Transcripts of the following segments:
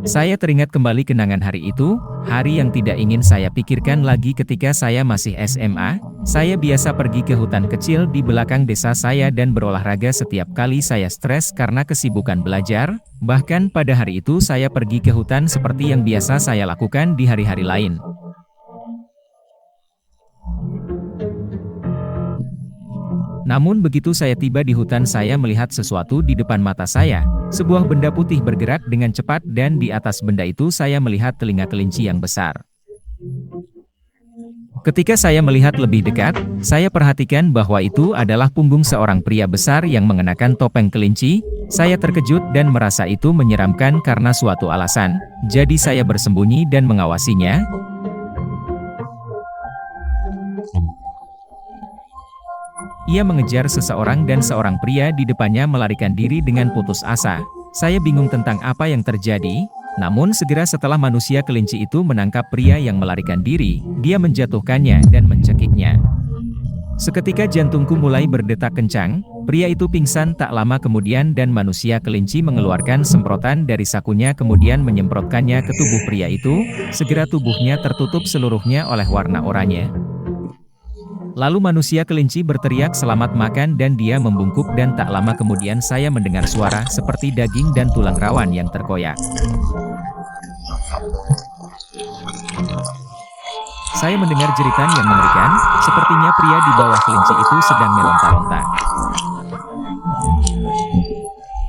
Saya teringat kembali kenangan hari itu, hari yang tidak ingin saya pikirkan lagi ketika saya masih SMA. Saya biasa pergi ke hutan kecil di belakang desa saya dan berolahraga setiap kali saya stres karena kesibukan belajar. Bahkan pada hari itu saya pergi ke hutan seperti yang biasa saya lakukan di hari-hari lain. Namun begitu saya tiba di hutan saya melihat sesuatu di depan mata saya. Sebuah benda putih bergerak dengan cepat dan di atas benda itu saya melihat telinga kelinci yang besar. Ketika saya melihat lebih dekat, saya perhatikan bahwa itu adalah punggung seorang pria besar yang mengenakan topeng kelinci. Saya terkejut dan merasa itu menyeramkan karena suatu alasan. Jadi saya bersembunyi dan mengawasinya. Ia mengejar seseorang dan seorang pria di depannya melarikan diri dengan putus asa. Saya bingung tentang apa yang terjadi, namun segera setelah manusia kelinci itu menangkap pria yang melarikan diri, dia menjatuhkannya dan mencekiknya. Seketika jantungku mulai berdetak kencang, pria itu pingsan tak lama kemudian dan manusia kelinci mengeluarkan semprotan dari sakunya kemudian menyemprotkannya ke tubuh pria itu, segera tubuhnya tertutup seluruhnya oleh warna oranye. Lalu manusia kelinci berteriak selamat makan dan dia membungkuk dan tak lama kemudian saya mendengar suara seperti daging dan tulang rawan yang terkoyak. Saya mendengar jeritan yang mengerikan, sepertinya pria di bawah kelinci itu sedang meronta-ronta.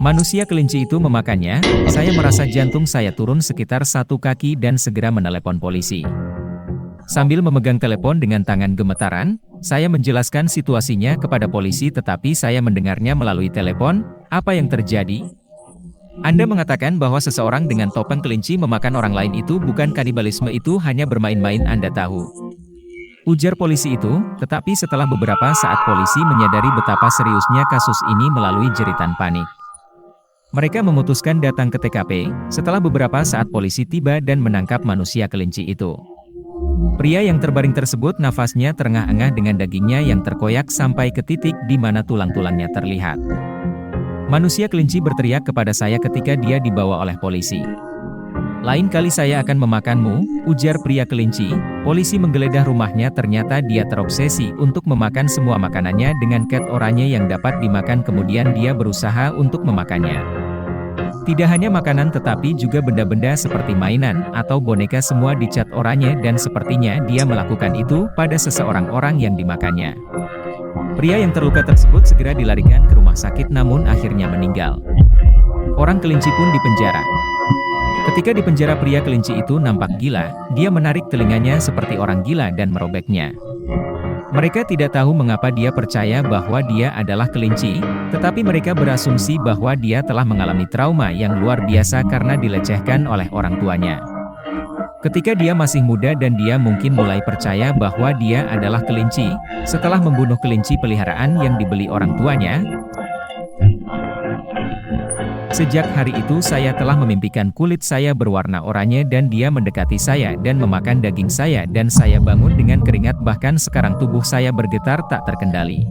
Manusia kelinci itu memakannya, saya merasa jantung saya turun sekitar 1 kaki dan segera menelepon polisi. Sambil memegang telepon dengan tangan gemetaran, saya menjelaskan situasinya kepada polisi tetapi saya mendengarnya melalui telepon. Apa yang terjadi? Anda mengatakan bahwa seseorang dengan topeng kelinci memakan orang lain itu bukan kanibalisme, itu hanya bermain-main, Anda tahu. Ujar polisi itu, tetapi setelah beberapa saat polisi menyadari betapa seriusnya kasus ini melalui jeritan panik. Mereka memutuskan datang ke TKP, setelah beberapa saat polisi tiba dan menangkap manusia kelinci itu. Pria yang terbaring tersebut nafasnya terengah-engah dengan dagingnya yang terkoyak sampai ke titik di mana tulang-tulangnya terlihat. Manusia kelinci berteriak kepada saya ketika dia dibawa oleh polisi. Lain kali saya akan memakanmu, ujar pria kelinci. Polisi menggeledah rumahnya, ternyata dia terobsesi untuk memakan semua makanannya dengan cat oranye yang dapat dimakan, kemudian dia berusaha untuk memakannya. Tidak hanya makanan tetapi juga benda-benda seperti mainan atau boneka semua dicat oranye dan sepertinya dia melakukan itu pada seseorang orang yang dimakannya. Pria yang terluka tersebut segera dilarikan ke rumah sakit namun akhirnya meninggal. Orang kelinci pun dipenjara. Ketika di penjara pria kelinci itu nampak gila, dia menarik telinganya seperti orang gila dan merobeknya. Mereka tidak tahu mengapa dia percaya bahwa dia adalah kelinci, tetapi mereka berasumsi bahwa dia telah mengalami trauma yang luar biasa karena dilecehkan oleh orang tuanya. Ketika dia masih muda dan dia mungkin mulai percaya bahwa dia adalah kelinci, setelah membunuh kelinci peliharaan yang dibeli orang tuanya. Sejak hari itu saya telah memimpikan kulit saya berwarna oranye dan dia mendekati saya dan memakan daging saya dan saya bangun dengan keringat, bahkan sekarang tubuh saya bergetar tak terkendali.